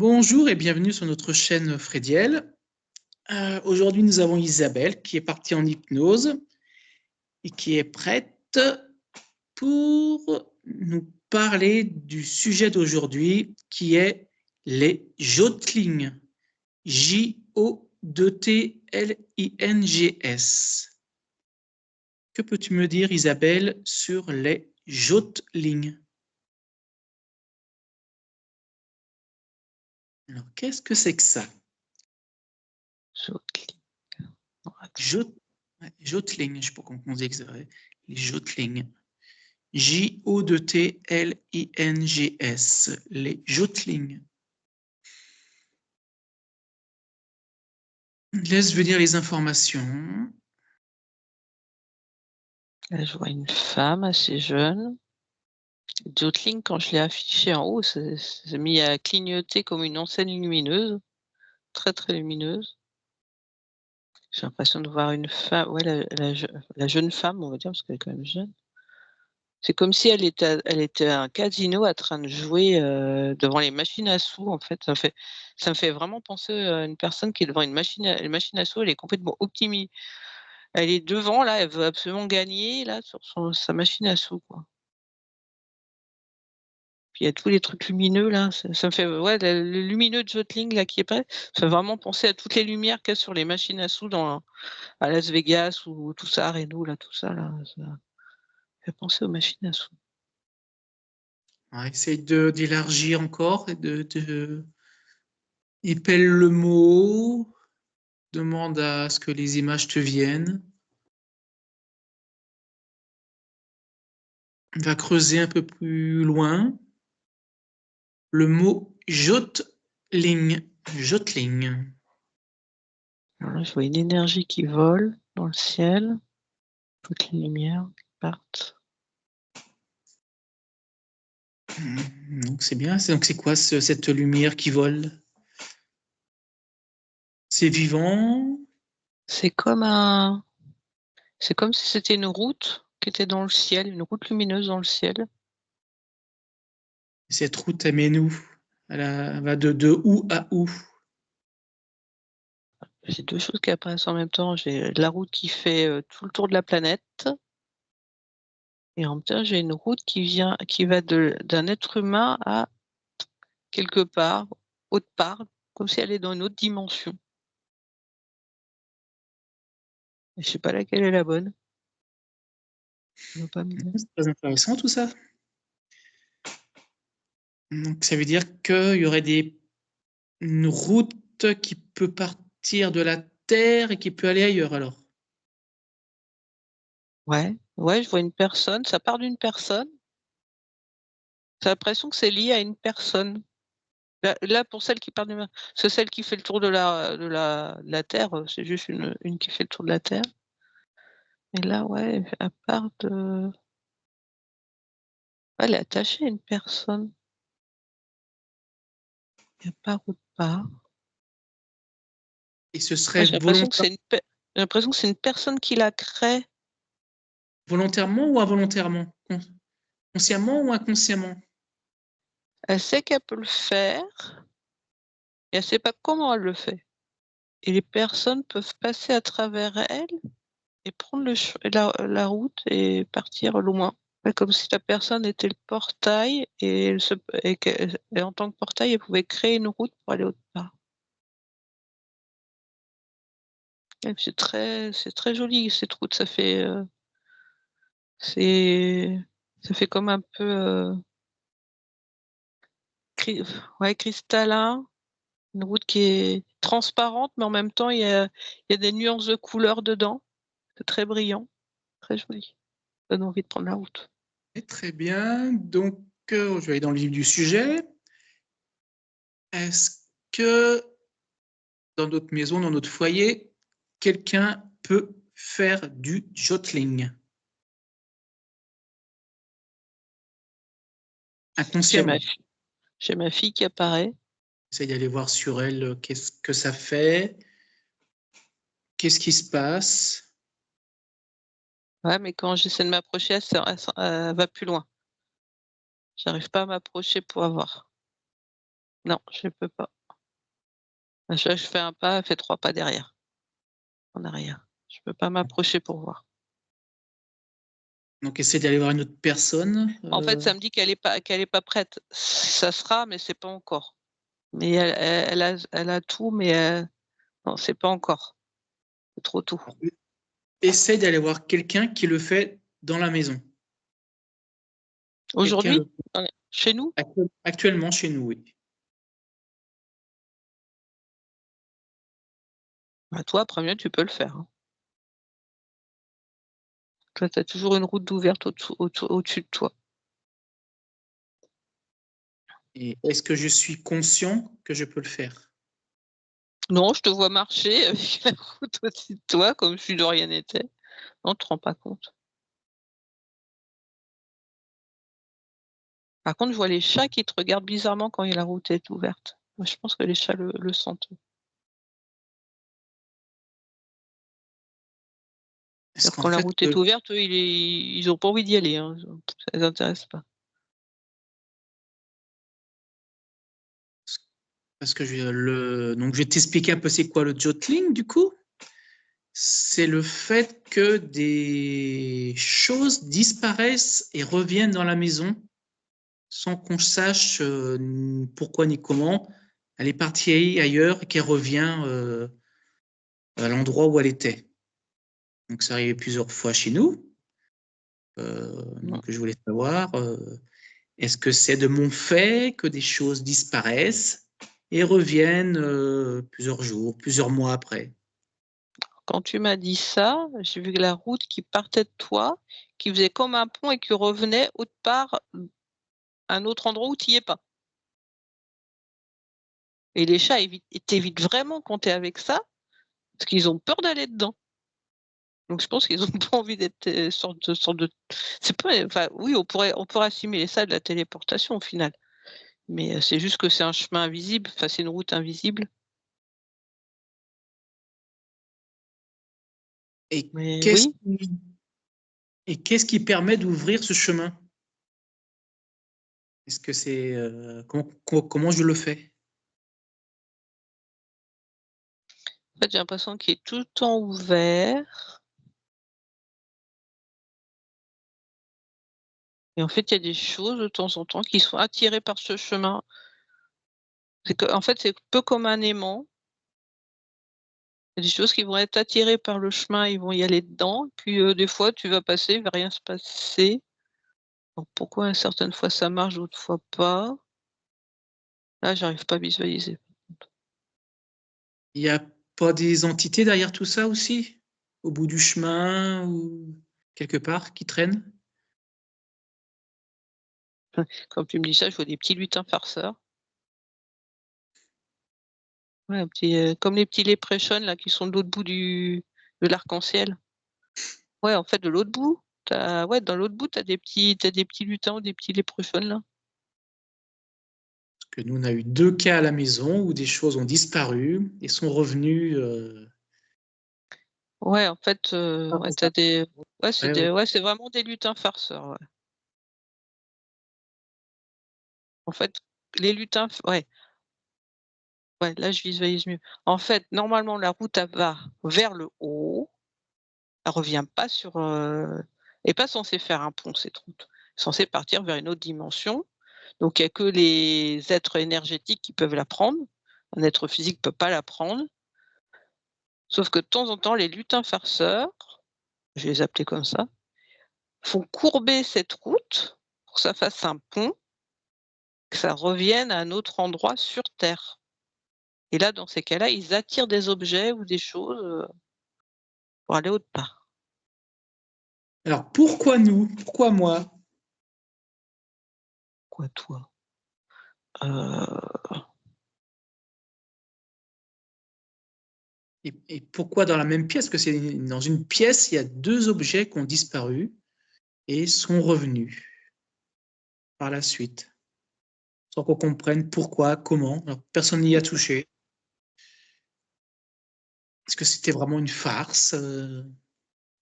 Bonjour et bienvenue sur notre chaîne Frédiel. Aujourd'hui, nous avons Isabelle qui est partie en hypnose et qui est prête pour nous parler du sujet d'aujourd'hui qui est les jotlings. Jotlings. Que peux-tu me dire, Isabelle, sur les jotlings? Alors, qu'est-ce que c'est que ça? Jotlings. Jotling, je ne sais pas comment on dit exactement. Les jotlings. Jotlings. Les jotlings. Laisse venir les informations. Là, je vois une femme assez jeune. Jotling, quand je l'ai affiché en haut, c'est mis à clignoter comme une enseigne lumineuse, très très lumineuse. J'ai l'impression de voir une femme, ouais, la jeune femme, on va dire, parce qu'elle est quand même jeune. C'est comme si elle était à un casino en train de jouer devant les machines à sous, en fait. Ça me fait vraiment penser à une personne qui est devant une machine à sous, elle est complètement optimisée. Elle est devant là, elle veut absolument gagner là sur sa machine à sous, quoi. Puis il y a tous les trucs lumineux là, ça me fait ouais, le lumineux de Jotling là qui est prêt, ça fait vraiment penser à toutes les lumières qu'il y a sur les machines à sous à Las Vegas ou tout ça, Reno là, tout ça là, ça fait penser aux machines à sous. Ouais, essaye d'élargir encore et épelle le mot. Demande à ce que les images te viennent. Va creuser un peu plus loin. Le mot jotling. Jotling. Alors là, je vois une énergie qui vole dans le ciel, toutes les lumières qui partent. Donc c'est bien. Donc c'est quoi cette lumière qui vole? C'est vivant. C'est comme si c'était une route qui était dans le ciel, une route lumineuse dans le ciel. Cette route, elle mène où? Elle va de où à où? J'ai 2 choses qui apparaissent en même temps. J'ai la route qui fait, tout le tour de la planète et en même temps, j'ai une route qui va d'un être humain à quelque part, autre part, comme si elle est dans une autre dimension. Et je sais pas laquelle est la bonne. On va pas me dire. C'est très intéressant tout ça. Donc ça veut dire qu'il y aurait une route qui peut partir de la Terre et qui peut aller ailleurs alors. Ouais, ouais, je vois une personne, ça part d'une personne. J'ai l'impression que c'est lié à une personne. Là pour celle qui part d'une c'est celle qui fait le tour de la terre, c'est juste une qui fait le tour de la terre. Et là, ouais, elle part de ouais, elle est attachée à une personne. Elle part autre part. Et ce Ouais, serait volontairement j'ai l'impression que c'est une personne qui la crée. ou involontairement? Consciemment ou inconsciemment? Elle sait qu'elle peut le faire et elle sait pas comment elle le fait. Et les personnes peuvent passer à travers elle et prendre la route et partir loin. Ouais, comme si la personne était le portail et et en tant que portail, elle pouvait créer une route pour aller autre part. Ouais, c'est très joli cette route, c'est ça fait comme un peu, cri ouais, cristallin. Une route qui est transparente, mais en même temps, il y a des nuances de couleurs dedans. C'est très brillant, très joli. Ça donne envie de prendre la route. Très bien. Donc, je vais aller dans le vif du sujet. Est-ce que dans notre maison, dans notre foyer, quelqu'un peut faire du jotling J'ai ma inconsciemment? fi j'ai ma fille qui apparaît. Essaye d'aller voir sur elle qu'est-ce que ça fait, qu'est-ce qui se passe. Ouais, mais quand j'essaie de m'approcher, elle va plus loin. J'arrive pas à m'approcher pour voir. Non, je peux pas. Je fais un pas, elle fait 3 pas derrière, en arrière. Je peux pas m'approcher pour voir. Donc, essaie d'aller voir une autre personne. En fait, ça me dit qu'elle est pas prête. Ça sera, mais c'est pas encore. Mais elle a tout, mais non, c'est pas encore. C'est trop tôt. Essaie d'aller voir quelqu'un qui le fait dans la maison. Quelqu'un Aujourd'hui? Chez nous? actuellement chez nous, oui. Bah, toi, après tu peux le faire, hein. Toi, tu as toujours une route ouverte au-dessus de toi. Et est-ce que je suis conscient que je peux le faire? Non, je te vois marcher avec la route au-dessus de toi comme si de rien n'était. Non, tu te rends pas compte. Par contre, je vois les chats qui te regardent bizarrement quand la route est ouverte. Moi, je pense que les chats le sentent. Est-ce C'est-à-dire qu'en quand la fait, route est ouverte, eux, ils ont pas envie d'y aller, hein. Ça les intéresse pas. parce que donc je vais t'expliquer un peu c'est quoi le jotling du coup. C'est le fait que des choses disparaissent et reviennent dans la maison sans qu'on sache pourquoi ni comment. Elle est partie ailleurs et qu'elle revient à l'endroit où elle était. Donc ça arrivait plusieurs fois chez nous. Donc je voulais savoir, est-ce que c'est de mon fait que des choses disparaissent et reviennent plusieurs jours, plusieurs mois après? Quand tu m'as dit ça, j'ai vu que la route qui partait de toi, qui faisait comme un pont et qui revenait autre part, à un autre endroit où tu y es pas. Et les chats t'évitent vraiment quand tu es avec ça, parce qu'ils ont peur d'aller dedans. Donc je pense qu'ils ont pas envie d'être, sorte de c'est pas enfin oui, on pourrait assimiler ça à de la téléportation au final. Mais, c'est juste que c'est un chemin invisible, enfin c'est une route invisible. Et Mais qu'est-ce oui, qui, et qu'est-ce qui permet d'ouvrir ce chemin? Est-ce que c'est comment je le fais? en fait, j'ai l'impression qu'il est tout le temps ouvert et en fait, il y a des choses de temps en temps qui sont attirées par ce chemin. C'est qu'en fait, c'est un peu comme un aimant. Il y a des choses qui vont être attirées par le chemin, ils vont y aller dedans, puis, des fois tu vas passer, il va rien se passer. Alors pourquoi certaines fois ça marche, d'autres fois pas? Là, j'arrive pas à visualiser. Il n'y a pas des entités derrière tout ça aussi? Au bout du chemin ou quelque part qui traînent? Quand tu me dis ça, je vois des petits lutins farceurs. Ouais, un petit, comme les petits léprechauns là qui sont de l'autre bout de l'arc-en-ciel. Ouais, en fait, de l'autre bout, dans l'autre bout, tu des petits lutins ou des petits léprechauns là. Parce que nous, on a eu 2 cas à la maison où des choses ont disparu et sont revenues. Ouais, en fait, ouais, tu des Ouais, ouais. c'est vraiment des lutins farceurs, ouais. En fait, les lutins f ouais, là, je visualise mieux. En fait, normalement, la route, elle va vers le haut, elle revient pas sur, elle est pas censée faire un pont, cette route. Elle est censée partir vers une autre dimension. Donc il y a que les êtres énergétiques qui peuvent la prendre. Un être physique peut pas la prendre. Sauf que de temps en temps, les lutins farceurs, je vais les appeler comme ça, font courber cette route pour que ça fasse un pont, que ça revienne à un autre endroit sur terre. Et là, dans ces cas-là, ils attirent des objets ou des choses, pour aller autre part. Alors pourquoi nous? Pourquoi moi? Quoi toi? Heu, Et pourquoi dans la même pièce? Parce que c'est dans une pièce, il y a 2 objets qui ont disparu et sont revenus par la suite, sans qu'on comprenne pourquoi, comment. Alors, personne n'y a touché. Est-ce que c'était vraiment une farce?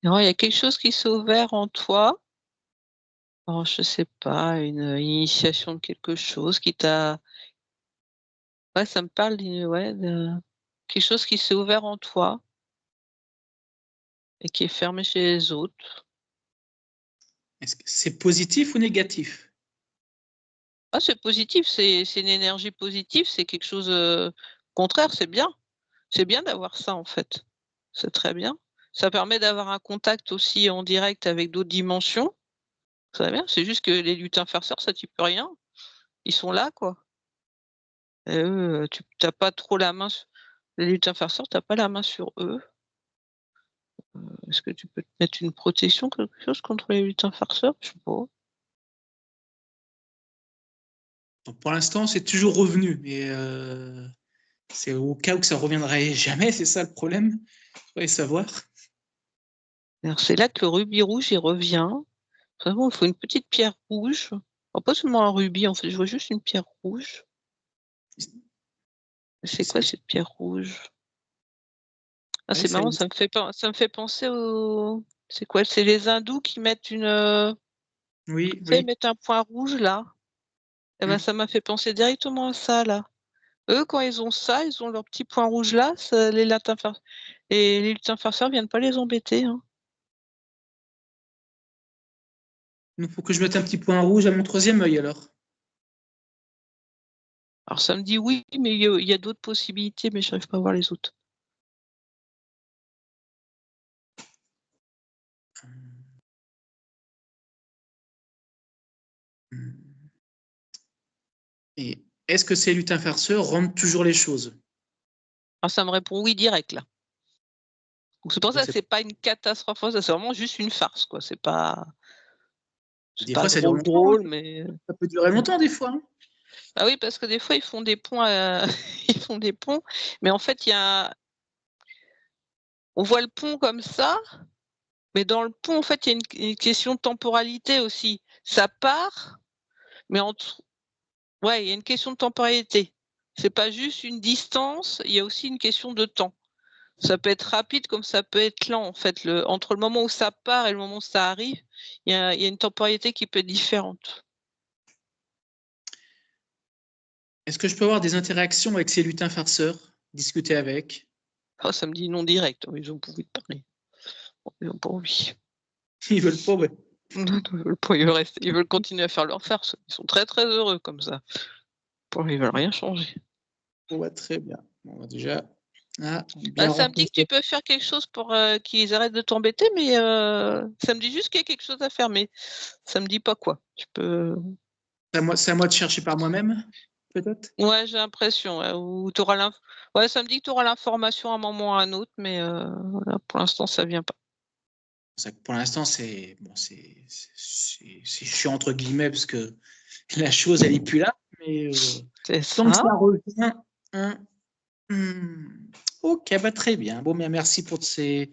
non, il y a quelque chose qui s'est ouvert en toi. Alors je sais pas, une initiation de quelque chose Ouais, ça me parle de quelque chose qui s'est ouvert en toi et qui est fermé chez les autres. Est-ce que c'est positif ou négatif? Ah, c'est positif, c'est une énergie positive, c'est quelque chose, contraire, c'est bien. C'est bien d'avoir ça, en fait. C'est très bien. Ça permet d'avoir un contact aussi en direct avec d'autres dimensions. C'est bien, c'est juste que les lutins farceurs, ça tu peux rien. Ils sont là, quoi. Et eux, tu as pas trop la main s les lutins farceurs, tu as pas la main sur eux. Est-ce que tu peux te mettre une protection, quelque chose contre les lutins farceurs? Je sais pas. Donc, pour l'instant, c'est toujours revenu, mais c'est au cas où que ça reviendrait jamais, c'est ça le problème. Faudrait savoir. Alors c'est là que le rubis rouge, il revient. Vraiment, il faut une petite pierre rouge. Alors pas seulement un rubis, en fait, je vois juste une pierre rouge. C'est quoi cette pierre rouge? Ah, Oui, c'est marrant, ça me fait penser au c'est quoi? C'est les hindous qui mettent oui, tu sais, ils oui. mettent un point rouge là. Et ben, Hmm. ça m'a fait penser directement à ça, là. Eux, quand ils ont ça, ils ont leur petit point rouge là, les lutins farceurs viennent pas les embêter, hein. Il faut que je mette un petit point rouge à mon troisième œil alors. Alors ça me dit oui, mais il y a d'autres possibilités, mais j'arrive pas à voir les autres. Et est-ce que ces lutins farceurs rendent toujours les choses? Alors ça me répond oui direct là. Donc c'est pour Donc, ça que c'est pas une catastrophe, ça c'est vraiment juste une farce, quoi. C'est des pas fois, ça dure drôle, longtemps, hein. drôle, mais Ça peut durer longtemps des fois, hein. ah oui, parce que des fois ils font des ponts, ils font des ponts, mais en fait on voit le pont comme ça, mais dans le pont, en fait, il y a une question de temporalité aussi. Ça part, mais entre ouais, il y a une question de temporalité. C'est pas juste une distance, il y a aussi une question de temps. Ça peut être rapide comme ça peut être lent, en fait. Entre le moment où ça part et le moment où ça arrive, il y a une temporalité qui peut être différente. Est-ce que je peux avoir des interactions avec ces lutins farceurs? Discuter avec? Ah, ça me dit non direct, hein, ils ont pas envie de parler. Ils ont pas envie. Ils veulent pas, ouais. Non, non, ils veulent pas, ils veulent continuer à faire leur farce. Ils sont très, très heureux comme ça. Bon, ils veulent rien changer. Bon, bah, très bien. Bon, bah, déjà, Bah, bien ça me dit que rencontré. tu peux faire quelque chose pour, qu'ils arrêtent de t'embêter, mais, ça me dit juste qu'il y a quelque chose à faire, mais ça me dit pas quoi. Tu peux C'est à moi de chercher par moi-même, peut-être? ouais, j'ai l'impression, ouais, ou tu auras ouais, ça me dit que tu auras l'information à un moment ou à un autre, mais, voilà, pour l'instant, ça vient pas. C'est que pour l'instant, c'est bon, c'est chiant entre guillemets parce que la chose, elle est plus là. Mais C'est tant que ça. ça revient, hein, ok, bah, très bien. Bon, bien, merci pour ces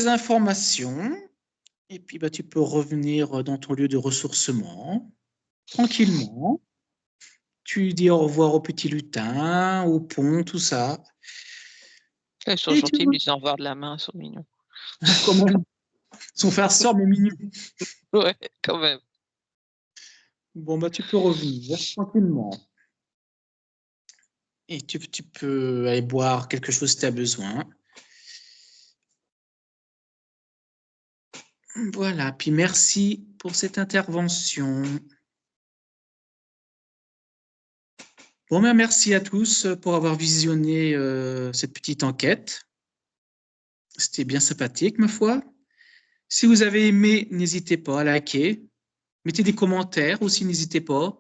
informations. Et puis, bah, tu peux revenir dans ton lieu de ressourcement tranquillement. Tu dis au revoir au petit lutin, au pont, tout ça. Ils sont Et tu gentils, ils me disent au revoir de la main, ils sont mignons. quand même, son frère sort, mais mignon. Ouais, quand même. Bon, bah, tu peux revenir tranquillement. Et tu peux aller boire quelque chose si tu as besoin. Voilà, puis merci pour cette intervention. Bon, ben, merci à tous pour avoir visionné cette petite enquête. C'était bien sympathique, ma foi. Si vous avez aimé, n'hésitez pas à liker. Mettez des commentaires aussi, n'hésitez pas.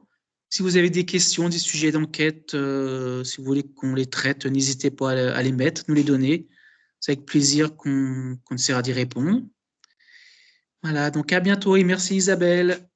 Si vous avez des questions, des sujets d'enquête, si vous voulez qu'on les traite, n'hésitez pas à les mettre, nous les donner. C'est avec plaisir qu'on essaiera d'y répondre. Voilà, donc à bientôt et merci Isabelle.